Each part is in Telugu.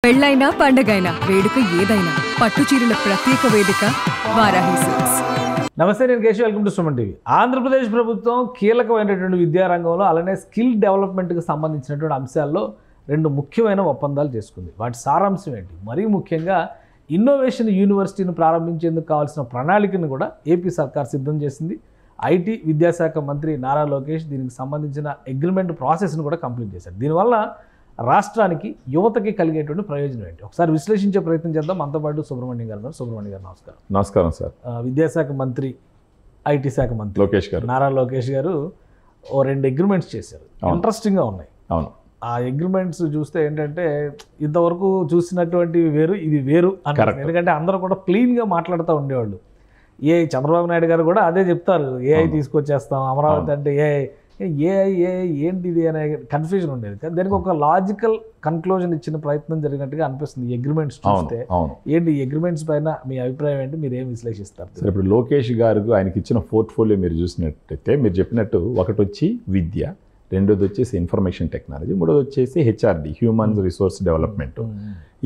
పెళ్ళైనా పండగైనా వేడుక ఏదైనా పట్టు చీరల ప్రత్యేక వేదిక వారాహి సిల్క్స్. నమస్తే, నేను Keshav. Welcome to Suman TV. Andhra Pradesh ప్రభుత్వం కీలకమైనటువంటి విద్యారంగంలో అలానే స్కిల్ డెవలప్మెంట్కి సంబంధించినటువంటి అంశాల్లో రెండు ముఖ్యమైన ఒప్పందాలు చేసుకుంది. వాటి సారాంశం ఏంటి? మరీ ముఖ్యంగా ఇన్నోవేషన్ యూనివర్సిటీని ప్రారంభించేందుకు కావాల్సిన ప్రణాళికను కూడా ఏపీ సర్కార్ సిద్ధం చేసింది. ఐటీ విద్యాశాఖ మంత్రి నారా లోకేష్ దీనికి సంబంధించిన అగ్రిమెంట్ ప్రాసెస్ను కూడా కంప్లీట్ చేశారు. దీనివల్ల రాష్ట్రానికి యువతకి కలిగేటువంటి ప్రయోజనం ఏంటి ఒకసారి విశ్లేషించే ప్రయత్నం చేద్దాం. మనతో పాటు సుబ్రహ్మణ్యం గారు. సుబ్రహ్మణ్యం గారు నమస్కారం. నమస్కారం సార్. విద్యాశాఖ మంత్రి, ఐటీ శాఖ మంత్రి లోకేష్ గారు, నారా లోకేష్ గారు రెండు అగ్రిమెంట్స్ చేశారు. ఇంట్రెస్టింగ్గా ఉన్నాయి. అవును, ఆ అగ్రిమెంట్స్ చూస్తే ఏంటంటే ఇంతవరకు చూసినటువంటి వేరు, ఇది వేరు అనిపిస్తుంది. ఎందుకంటే అందరూ కూడా క్లీన్గా మాట్లాడుతూ ఉండేవాళ్ళు. చంద్రబాబు నాయుడు గారు కూడా అదే చెప్తారు, ఏఐ తీసుకొచ్చేస్తాం అమరావతి అంటే ఏఐ ఏంటిది అనే కన్ఫ్యూజన్ ఉండేది. కానీ దానికి ఒక లాజికల్ కన్క్లూజన్ ఇచ్చిన ప్రయత్నం జరిగినట్టుగా అనిపిస్తుంది ఈ అగ్రిమెంట్స్ చూస్తే. ఏంటి ఈ అగ్రిమెంట్స్ పైన మీ అభిప్రాయం ఏంటి? మీరు ఏం విశ్లేషిస్తారు? సరే, ఇప్పుడు లోకేష్ గారు ఆయనకి ఇచ్చిన పోర్ట్ఫోలియో మీరు చూసినట్టయితే మీరు చెప్పినట్టు ఒకటి వచ్చి విద్య, రెండోది వచ్చేసి ఇన్ఫర్మేషన్ టెక్నాలజీ, మూడోది వచ్చేసి హెచ్ఆర్డి, హ్యూమన్ రిసోర్స్ డెవలప్మెంట్.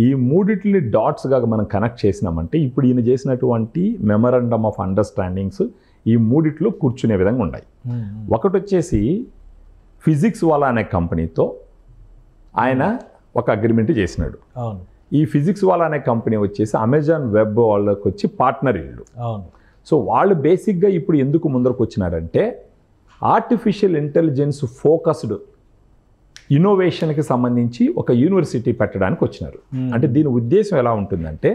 ఈ మూడిటిని డాట్స్గా మనం కనెక్ట్ చేసినామంటే ఇప్పుడు ఈయన చేసినటువంటి మెమరాండమ్ ఆఫ్ అండర్స్టాండింగ్స్ ఈ మూడిట్లో కూర్చునే విధంగా ఉన్నాయి. ఒకటి వచ్చేసి ఫిజిక్స్ వాలా అనే కంపెనీతో ఆయన ఒక అగ్రిమెంట్ చేసినాడు. ఈ ఫిజిక్స్ వాలా అనే కంపెనీ వచ్చేసి అమెజాన్ వెబ్ వాళ్ళకి వచ్చి పార్ట్నర్ ఇల్లు. సో వాళ్ళు బేసిక్గా ఇప్పుడు ఎందుకు ముందరకు వచ్చినారంటే ఆర్టిఫిషియల్ ఇంటెలిజెన్స్ ఫోకస్డ్ ఇన్నోవేషన్కి సంబంధించి ఒక యూనివర్సిటీ పెట్టడానికి వచ్చినారు. అంటే దీని ఉద్దేశం ఎలా ఉంటుందంటే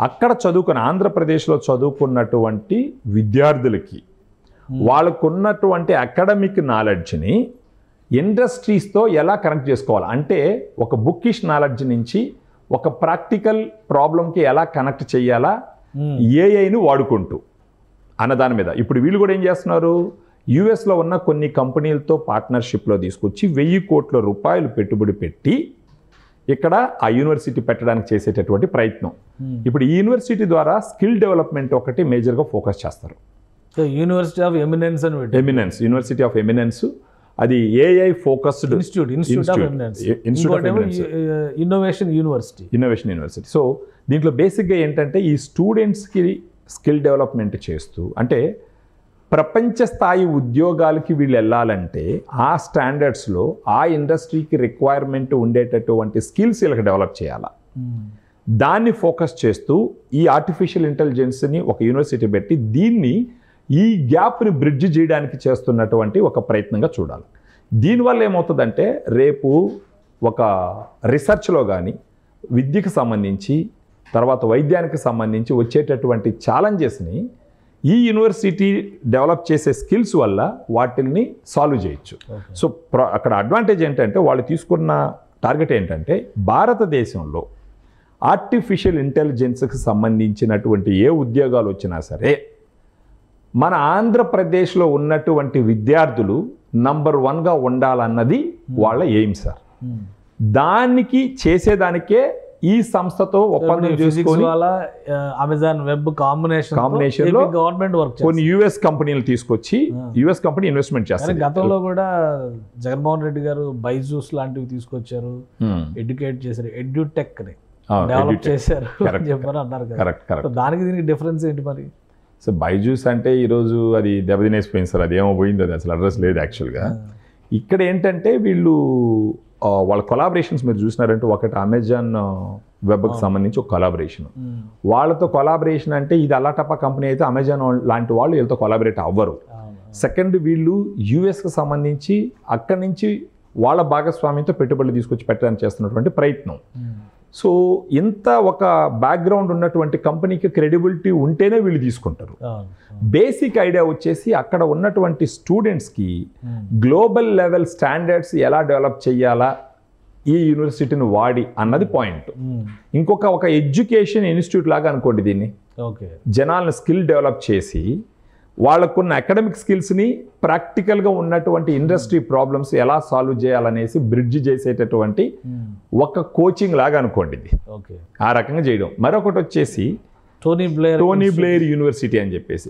అక్కడ చదువుకున్న ఆంధ్రప్రదేశ్లో చదువుకున్నటువంటి విద్యార్థులకి వాళ్ళకున్నటువంటి అకాడమిక్ నాలెడ్జ్ని ఇండస్ట్రీస్తో ఎలా కనెక్ట్ చేసుకోవాలి, అంటే ఒక బుక్కిష్ నాలెడ్జ్ నుంచి ఒక ప్రాక్టికల్ ప్రాబ్లంకి ఎలా కనెక్ట్ చేయాలా ఏఐని వాడుకుంటూ అన్న దాని మీద ఇప్పుడు వీళ్ళు కూడా ఏం చేస్తున్నారు, యుఎస్లో ఉన్న కొన్ని కంపెనీలతో పార్ట్నర్షిప్లో తీసుకొచ్చి 1000 కోట్ల రూపాయలు పెట్టుబడి పెట్టి ఇక్కడ ఆ యూనివర్సిటీ పెట్టడానికి చేసేటటువంటి ప్రయత్నం. ఇప్పుడు ఈ యూనివర్సిటీ ద్వారా స్కిల్ డెవలప్మెంట్ ఒకటి మేజర్గా ఫోకస్ చేస్తారు. యూనివర్సిటీ ఆఫ్ ఎమినెన్స్ అని ఎమినెన్స్, యూనివర్సిటీ ఆఫ్ ఎమినెన్స్, అది AI focused innovation university. So దీంట్లో బేసిక్గా ఏంటంటే ఈ స్టూడెంట్స్కి స్కిల్ డెవలప్మెంట్ చేస్తూ, అంటే ప్రపంచ స్థాయి ఉద్యోగాలకి వీళ్ళు వెళ్ళాలంటే ఆ స్టాండర్డ్స్లో ఆ ఇండస్ట్రీకి రిక్వైర్మెంట్ ఉండేటటువంటి స్కిల్స్ వీళ్ళకి డెవలప్ చేయాలా, దాన్ని ఫోకస్ చేస్తూ ఈ ఆర్టిఫిషియల్ ఇంటెలిజెన్స్ని ఒక యూనివర్సిటీ పెట్టి దీన్ని ఈ గ్యాప్ని బ్రిడ్జ్ చేయడానికి చేస్తున్నటువంటి ఒక ప్రయత్నంగా చూడాలి. దీనివల్ల ఏమవుతుందంటే రేపు ఒక రీసెర్చ్లో కానీ విద్యకు సంబంధించి తర్వాత వైద్యానికి సంబంధించి వచ్చేటటువంటి ఛాలెంజెస్ని ఈ యూనివర్సిటీ డెవలప్ చేసే స్కిల్స్ వల్ల వాటిని సాల్వ్ చేయొచ్చు. సో అక్కడ అడ్వాంటేజ్ ఏంటంటే వాళ్ళు తీసుకున్న టార్గెట్ ఏంటంటే భారతదేశంలో ఆర్టిఫిషియల్ ఇంటెలిజెన్స్కి సంబంధించినటువంటి ఏ ఉద్యోగాలు వచ్చినా సరే మన ఆంధ్రప్రదేశ్లో ఉన్నటువంటి విద్యార్థులు నంబర్ 1గా ఉండాలన్నది వాళ్ళ ఎయిమ్ సార్. దానికి చేసేదానికే ఈ సంస్థతో ఒప్పందం చేసుకొని అమెజాన్ వెబ్ కాంబినేషన్లో గవర్నమెంట్ వర్క్ కొన్ని యుఎస్ కంపెనీలు తీసుకొచ్చి యుఎస్ కంపెనీ ఇన్వెస్ట్మెంట్ చేస్తారు. గతంలో కూడా జగన్మోహన్ రెడ్డి గారు బైజూస్ లాంటివి తీసుకొచ్చారు, ఎడ్యుకేట్ చేశారు, ఎడ్యుటెక్ ని డెవలప్ చేశారు అని చెప్పారు అన్నారు కదా. దానికి దీనికి డిఫరెన్స్ ఏంటి మరి? సో బైజూస్ అంటే ఈరోజు అది దెబ్బతినేసిపోయింది సార్, అది ఏమో పోయింది, అది అసలు అడ్రస్ లేదు యాక్చువల్గా. ఇక్కడ ఏంటంటే వీళ్ళు వాళ్ళ కొలాబరేషన్స్ మీరు చూసినారంటే ఒకటి అమెజాన్ వెబ్కి సంబంధించి ఒక కొలాబరేషన్, వాళ్ళతో కొలాబరేషన్ అంటే ఇది అలాటప్ప కంపెనీ అయితే అమెజాన్ లాంటి వాళ్ళు వీళ్ళతో కొలాబరేట్ అవ్వరు. సెకండ్, వీళ్ళు యూఎస్కి సంబంధించి అక్కడి నుంచి వాళ్ళ భాగస్వామ్యంతో పెట్టుబడులు తీసుకొచ్చి పెట్టడానికి చేస్తున్నటువంటి ప్రయత్నం. సో ఇంత ఒక బ్యాక్గ్రౌండ్ ఉన్నటువంటి కంపెనీకి క్రెడిబిలిటీ ఉంటేనే వీళ్ళు తీసుకుంటారు. బేసిక్ ఐడియా వచ్చేసి అక్కడ ఉన్నటువంటి స్టూడెంట్స్కి గ్లోబల్ లెవెల్ స్టాండర్డ్స్ ఎలా డెవలప్ చేయాలా ఈ యూనివర్సిటీని వాడి అన్నది పాయింట్. ఒక ఎడ్యుకేషన్ ఇన్స్టిట్యూట్ లాగా అనుకోండి దీన్ని. జనాలను స్కిల్ డెవలప్ చేసి వాళ్ళకున్న అకాడమిక్ స్కిల్స్ని ప్రాక్టికల్గా ఉన్నటువంటి ఇండస్ట్రీ ప్రాబ్లమ్స్ ఎలా సాల్వ్ చేయాలనేసి బ్రిడ్జ్ చేసేటటువంటి ఒక కోచింగ్ లాగా అనుకోండి ఇది. ఆ రకంగా చేయడం. మరొకటి వచ్చేసి టోనీ బ్లేర్ యూనివర్సిటీ అని చెప్పేసి,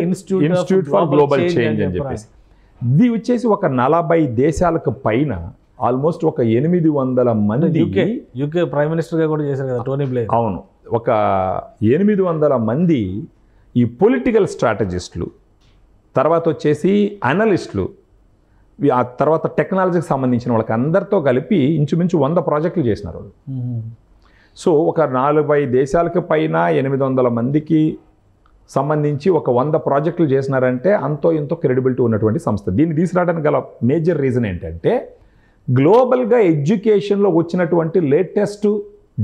ఇన్స్టిట్యూట్ ఫర్ గ్లోబల్ చేంజ్ అని చెప్పేసి, ఇది వచ్చేసి ఒక 40 దేశాలకు పైన ఆల్మోస్ట్ ఒక 800 మంది, యూకే ప్రైమ్ మినిస్టర్గా కూడా చేశారు కదా టోనీ బ్లేర్. అవును, ఒక 800 మంది ఈ పొలిటికల్ స్ట్రాటజిస్టులు, తర్వాత వచ్చేసి అనలిస్టులు, ఆ తర్వాత టెక్నాలజీకి సంబంధించిన వాళ్ళకి అందరితో కలిపి ఇంచుమించు 100 ప్రాజెక్టులు చేసినారు వాళ్ళు. సో ఒక 40 దేశాలకు పైన 800 మందికి సంబంధించి ఒక 100 ప్రాజెక్టులు చేసినారంటే అంతో ఎంతో క్రెడిబిలిటీ ఉన్నటువంటి సంస్థ. దీన్ని తీసుకురావడానికి గల మేజర్ రీజన్ ఏంటంటే గ్లోబల్గా ఎడ్యుకేషన్లో వచ్చినటువంటి లేటెస్ట్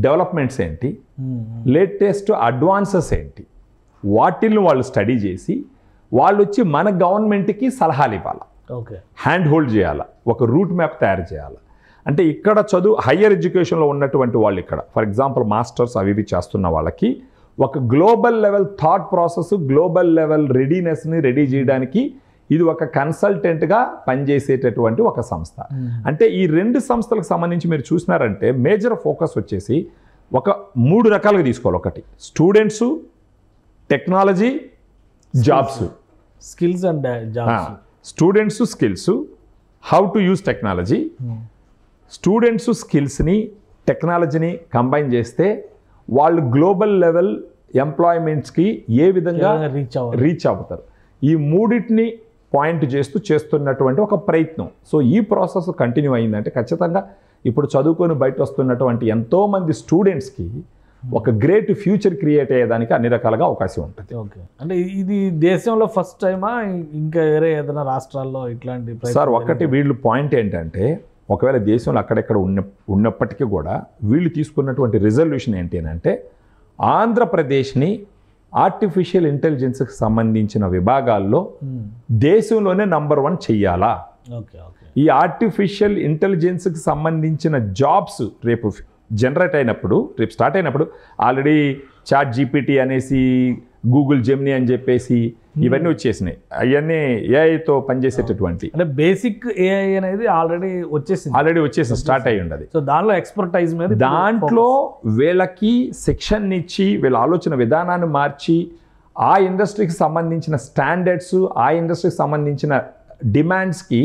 డెవలప్మెంట్స్ ఏంటి, లేటెస్ట్ అడ్వాన్సెస్ ఏంటి, వాటిల్ని వాళ్ళు స్టడీ చేసి వాళ్ళు వచ్చి మన గవర్నమెంట్కి సలహాలు ఇవ్వాలి, హ్యాండ్ హోల్డ్ చేయాలి, ఒక రూట్ మ్యాప్ తయారు చేయాలి. అంటే ఇక్కడ హయ్యర్ ఎడ్యుకేషన్లో ఉన్నటువంటి వాళ్ళు ఇక్కడ ఫర్ ఎగ్జాంపుల్ మాస్టర్స్ అవి ఇవి చేస్తున్న వాళ్ళకి ఒక global level thought process, global level రెడీనెస్ని రెడీ చేయడానికి ఇది ఒక కన్సల్టెంట్గా పనిచేసేటటువంటి ఒక సంస్థ. అంటే ఈ 2 సంస్థలకు సంబంధించి మీరు చూసినారంటే మేజర్ ఫోకస్ వచ్చేసి ఒక 3 రకాలుగా తీసుకోవాలి. ఒకటి students, technology, jobs, skills and jobs. Students skills, how to use technology. Students స్కిల్స్ని టెక్నాలజీని కంబైన్ చేస్తే వాళ్ళు గ్లోబల్ లెవెల్ ఎంప్లాయ్మెంట్స్కి ఏ విధంగా రీచ్ అవుతారు. ఈ మూడింటిని పాయింట్ చేస్తున్నటువంటి ఒక ప్రయత్నం. సో ఈ ప్రాసెస్ కంటిన్యూ అయిందంటే ఖచ్చితంగా ఇప్పుడు చదువుకొని బయట వస్తున్నటువంటి ఎంతోమంది స్టూడెంట్స్కి ఒక గ్రేట్ ఫ్యూచర్ క్రియేట్ అయ్యేదానికి అన్ని రకాలుగా అవకాశం ఉంటుంది. ఓకే, అంటే ఇది దేశంలో ఫస్ట్ టైమా ఇంకా వేరే ఏదైనా రాష్ట్రాల్లో ఇట్లాంటి? సార్ ఒకటి వీళ్ళు పాయింట్ ఏంటంటే ఒకవేళ దేశంలో అక్కడెక్కడ ఉన్నప్పటికీ కూడా వీళ్ళు తీసుకున్నటువంటి రిజల్యూషన్ ఏంటి అంటే ఆంధ్రప్రదేశ్ని ఆర్టిఫిషియల్ ఇంటెలిజెన్స్కి సంబంధించిన విభాగాల్లో దేశంలోనే నంబర్ 1 చెయ్యాలా. ఈ ఆర్టిఫిషియల్ ఇంటెలిజెన్స్కి సంబంధించిన జాబ్స్ రేపు జనరేట్ అయినప్పుడు, రేపు స్టార్ట్ అయినప్పుడు ఆల్రెడీ చాట్ జీపీటీ అనేసి, గూగుల్ జెమినీ అని చెప్పేసి ఇవన్నీ వచ్చేసినాయి. అవన్నీ ఏఐతో పనిచేసేటటువంటి అంటే బేసిక్ ఏఐ అనేది ఆల్రెడీ వచ్చేసి స్టార్ట్ అయ్యి ఉండదు. సో దానిలో ఎక్స్పర్టైజ్ మీద దాంట్లో వీళ్ళకి శిక్షణ ఇచ్చి వీళ్ళ ఆలోచన విధానాన్ని మార్చి ఆ ఇండస్ట్రీకి సంబంధించిన స్టాండర్డ్స్, ఆ ఇండస్ట్రీకి సంబంధించిన డిమాండ్స్కి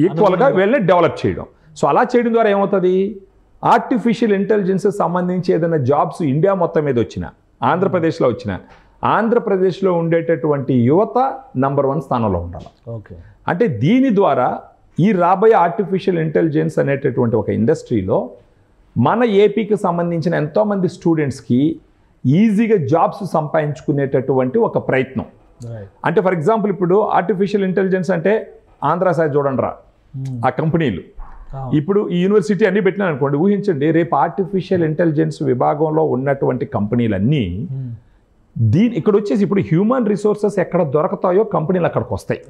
ఈక్వల్గా వీళ్ళని డెవలప్ చేయడం. సో అలా చేయడం ద్వారా ఏమవుతుంది, ఆర్టిఫిషియల్ ఇంటెలిజెన్స్ సంబంధించి ఏదైనా జాబ్స్ ఇండియా మొత్తం మీద వచ్చినా, ఆంధ్రప్రదేశ్లో వచ్చినా, ఆంధ్రప్రదేశ్లో ఉండేటటువంటి యువత నంబర్ 1 స్థానంలో ఉండాలి. ఓకే, అంటే దీని ద్వారా ఈ రాబోయే ఆర్టిఫిషియల్ ఇంటెలిజెన్స్ అనేటటువంటి ఒక ఇండస్ట్రీలో మన ఏపీకి సంబంధించిన ఎంతోమంది స్టూడెంట్స్కి ఈజీగా జాబ్స్ సంపాదించుకునేటటువంటి ఒక ప్రయత్నం. అంటే ఫర్ ఎగ్జాంపుల్ ఇప్పుడు ఆర్టిఫిషియల్ ఇంటెలిజెన్స్ అంటే ఆంధ్ర సైడ్ చూడండిరా ఆ కంపెనీలు, ఇప్పుడు ఈ యూనివర్సిటీ అన్నీ పెట్టినాను అనుకోండి, ఊహించండి రేపు ఆర్టిఫిషియల్ ఇంటెలిజెన్స్ విభాగంలో ఉన్నటువంటి కంపెనీలన్నీ ఇక్కడ వచ్చేసి ఇప్పుడు హ్యూమన్ రిసోర్సెస్ ఎక్కడ దొరకతాయో కంపెనీలు అక్కడికి వస్తాయి.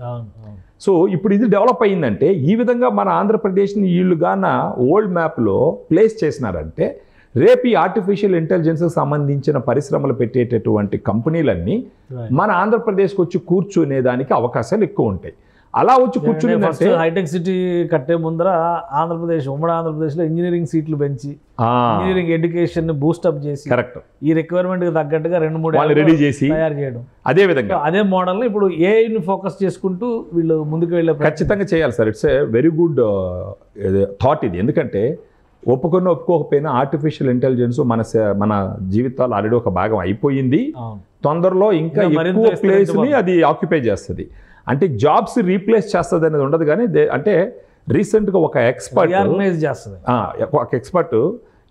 సో ఇప్పుడు ఇది డెవలప్ అయిందంటే ఈ విధంగా మన ఆంధ్రప్రదేశ్ని వీళ్ళుగాన ఓల్డ్ మ్యాప్లో ప్లేస్ చేసినారంటే రేపు ఈ ఆర్టిఫిషియల్ ఇంటెలిజెన్స్కి సంబంధించిన పరిశ్రమలు పెట్టేటటువంటి కంపెనీలన్నీ మన ఆంధ్రప్రదేశ్కి వచ్చి కూర్చునేదానికి అవకాశాలు ఎక్కువ ఉంటాయి. అలా వచ్చి కూర్చుని హైటెక్ సిటీ కట్టే ముందర ఉమ్మడి ఆంధ్రప్రదేశ్లో ఇంజనీరింగ్ సీట్లు పెంచి ఇంజనీరింగ్ ఎడ్యుకేషన్ బూస్టప్ చేసి కరెక్ట్ ఈ రిక్వైర్మెంట్ తగ్గట్టుగా 2-3 రెడీ చేసి తయారు చేయడం. అదే మోడల్ ఇప్పుడు ఏఐని ఫోకస్ చేసుకుంటూ వీళ్ళు ముందుకు వెళ్ళే ఖచ్చితంగా చేయాలి sir. It's a very good thought ఇది. ఎందుకంటే ఒప్పుకోకపోయినా ఆర్టిఫిషియల్ ఇంటెలిజెన్స్ మన జీవితాలు ఆల్రెడీ ఒక భాగం అయిపోయింది. తొందరలో ఇంకా ఎక్కువ ప్లేస్ని అది ఆక్యుపై చేస్తుంది. అంటే జాబ్స్ రీప్లేస్ చేస్తుంది అనేది ఉండదు, కానీ అంటే రీసెంట్గా ఒక ఎక్స్పర్ట్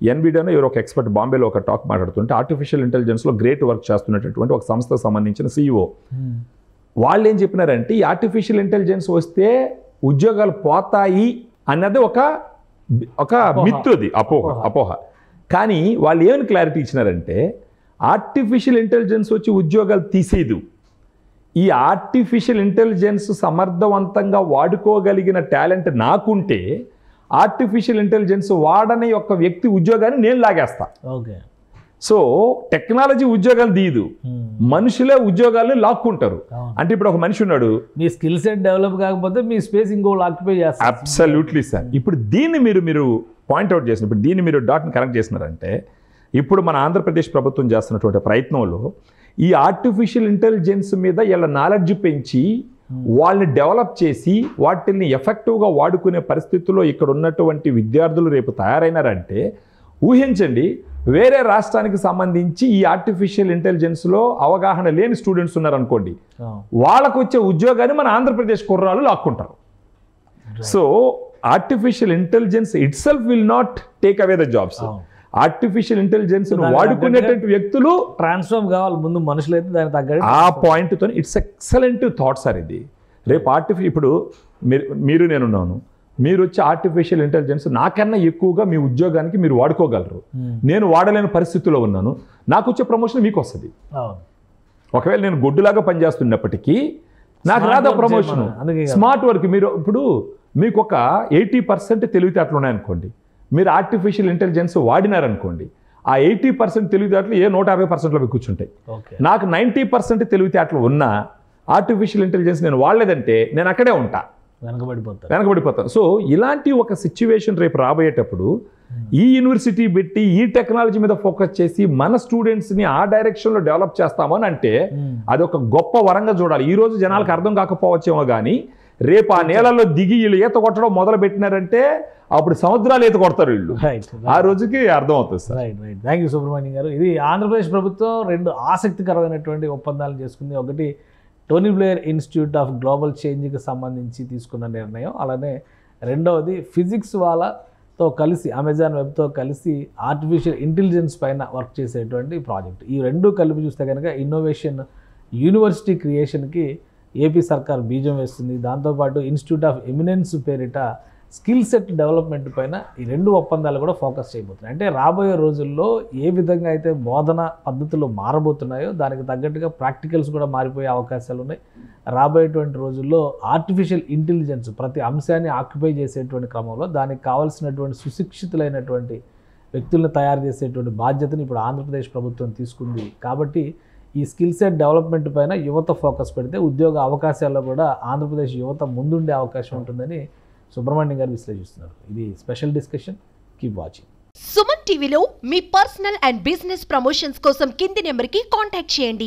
ఎన్విడియాలో ఎవరు ఒక ఎక్స్పర్ట్ బాంబేలో ఒక టాక్ మాట్లాడుతుంటే ఆర్టిఫిషియల్ ఇంటెలిజెన్స్లో గ్రేట్ వర్క్ చేస్తున్నటువంటి ఒక సంస్థకు సంబంధించిన CEO వాళ్ళు ఏం చెప్పినారంటే ఈ ఆర్టిఫిషియల్ ఇంటెలిజెన్స్ వస్తే ఉద్యోగాలు పోతాయి అన్నది ఒక మిత్, అది అపోహ. కానీ వాళ్ళు ఏమైనా క్లారిటీ ఇచ్చినారంటే ఆర్టిఫిషియల్ ఇంటెలిజెన్స్ వచ్చి ఉద్యోగాలు తీసేదు, ఈ ఆర్టిఫిషియల్ ఇంటెలిజెన్స్ సమర్థవంతంగా వాడుకోగలిగిన టాలెంట్ నాకుంటే ఆర్టిఫిషియల్ ఇంటెలిజెన్స్ వాడని యొక్క వ్యక్తి ఉద్యోగాన్ని నేను లాగేస్తా. ఓకే, సో టెక్నాలజీ ఉద్యోగాలు తీయదు, మనుషులే ఉద్యోగాలను లాక్కుంటారు. అంటే ఇప్పుడు ఒక మనిషి ఉన్నాడు, మీ స్కిల్ సెట్ డెవలప్ కాకపోతే మీ స్పేస్ ఇంకో ఆక్యుపై చేస్తారు. Absolutely sir. ఇప్పుడు దీన్ని మీరు పాయింట్అవుట్ చేసిన, ఇప్పుడు దీన్ని మీరు డాట్ని కనెక్ట్ చేసినారంటే ఇప్పుడు మన ఆంధ్రప్రదేశ్ ప్రభుత్వం చేస్తున్నటువంటి ప్రయత్నంలో ఈ ఆర్టిఫిషియల్ ఇంటెలిజెన్స్ మీద ఇలా నాలెడ్జ్ పెంచి వాళ్ళని డెవలప్ చేసి వాటిని ఎఫెక్టివ్గా వాడుకునే పరిస్థితుల్లో ఇక్కడ ఉన్నటువంటి విద్యార్థులు రేపు తయారైనారంటే ఊహించండి, వేరే రాష్ట్రానికి సంబంధించి ఈ ఆర్టిఫిషియల్ ఇంటెలిజెన్స్లో అవగాహన లేని స్టూడెంట్స్ ఉన్నారనుకోండి, వాళ్ళకు వచ్చే ఉద్యోగాన్ని మన ఆంధ్రప్రదేశ్ కుర్రాళ్ళు లాక్కుంటారు. So artificial intelligence it self will not take away the jobs. Artificial intelligence వాడుకునేటువంటి వ్యక్తులు ట్రాన్స్ఫార్మ్ కావాలి, ముందు మనుషులు అయితే దానికి తగ్గట్టు ఆ పాయింట్తో ఇట్స్ ఎక్సలెంట్ థాట్ సార్ ఇది. రేపు ఇప్పుడు మీరు నేనున్నాను, మీరు వచ్చి ఆర్టిఫిషియల్ ఇంటెలిజెన్స్ నాకన్నా ఎక్కువగా మీ ఉద్యోగానికి మీరు వాడుకోగలరు. నేను వాడలేని పరిస్థితుల్లో ఉన్నాను, నాకు వచ్చే ప్రమోషన్ మీకు వస్తుంది. ఒకవేళ నేను గొడ్డులాగా పనిచేస్తున్నప్పటికీ నాకు రాదా ప్రమోషన్. స్మార్ట్ వర్క్ మీరు ఇప్పుడు మీకు ఒక 80% తెలివితేటలు ఉన్నాయనుకోండి, మీరు ఆర్టిఫిషియల్ ఇంటెలిజెన్స్ వాడినారనుకోండి, ఆ 80% తెలివితేటలు 150%లో కూర్చుంటాయి. నాకు 90% తెలివితేటలు ఉన్నా ఆర్టిఫిషియల్ ఇంటెలిజెన్స్ నేను వాడలేదంటే నేను అక్కడే ఉంటా, వెనకబడిపోతాను. సో ఇలాంటి ఒక సిచ్యువేషన్ రేపు రాబోయేటప్పుడు ఈ యూనివర్సిటీ పెట్టి ఈ టెక్నాలజీ మీద ఫోకస్ చేసి మన స్టూడెంట్స్ని ఆ డైరెక్షన్లో డెవలప్ చేస్తామని అంటే అది ఒక గొప్ప వరంగా చూడాలి. ఈ రోజు జనాలకు అర్థం కాకపోవచ్చేమో కానీ రేపు ఆ నేలల్లో దిగి వీళ్ళు ఈత కొట్టడం మొదలు పెట్టినారంటే అప్పుడు సముద్రాలు ఈత కొడతారు వీళ్ళు. ఆ రోజుకి అర్థం అవుతుంది sir. Right. Thank you Subrahmanyam గారు. ఇది ఆంధ్రప్రదేశ్ ప్రభుత్వం 2 ఆసక్తికరమైనటువంటి ఒప్పందాలు చేసుకుంది. ఒకటి Tony Blair institute of global చేంజ్కి సంబంధించి తీసుకున్న నిర్ణయం, అలానే రెండవది ఫిజిక్స్ వాళ్ళతో కలిసి అమెజాన్ వెబ్తో కలిసి ఆర్టిఫిషియల్ ఇంటెలిజెన్స్ పైన వర్క్ చేసేటువంటి ప్రాజెక్ట్. ఈ రెండు కలిపి చూస్తే కనుక ఇన్నోవేషన్ యూనివర్సిటీ క్రియేషన్కి ఏపీ సర్కార్ బీజం వేస్తుంది. దాంతోపాటు ఇన్స్టిట్యూట్ ఆఫ్ ఎమినెన్స్ పేరిట స్కిల్ సెట్ డెవలప్మెంట్ పైన ఈ 2 ఒప్పందాలు కూడా ఫోకస్ చేయబోతున్నాయి. అంటే రాబోయే రోజుల్లో ఏ విధంగా అయితే బోధన పద్ధతులు మారబోతున్నాయో దానికి తగ్గట్టుగా ప్రాక్టికల్స్ కూడా మారిపోయే అవకాశాలు ఉన్నాయి. రాబోయేటువంటి రోజుల్లో ఆర్టిఫిషియల్ ఇంటెలిజెన్స్ ప్రతి అంశాన్ని ఆక్యుపై చేసేటువంటి క్రమంలో దానికి కావాల్సినటువంటి సుశిక్షితులైనటువంటి వ్యక్తులను తయారు చేసేటువంటి బాధ్యతని ఇప్పుడు ఆంధ్రప్రదేశ్ ప్రభుత్వం తీసుకుంది. కాబట్టి ఈ స్కిల్ సెట్ డెవలప్మెంట్ పైన యువత ఫోకస్ పెడితే ఉద్యోగ అవకాశాల్లో కూడా ఆంధ్రప్రదేశ్ యువత ముందుండే అవకాశం ఉంటుందని సుబ్రహ్మణ్యం గారు విశ్లేషిస్తున్నారు. ఇది special discussion. Keep watching. Suman టీవీలో మీ పర్సనల్ అండ్ బిజినెస్ ప్రమోషన్స్ కోసం కింది నెంబర్కి కాంటాక్ట్ చేయండి.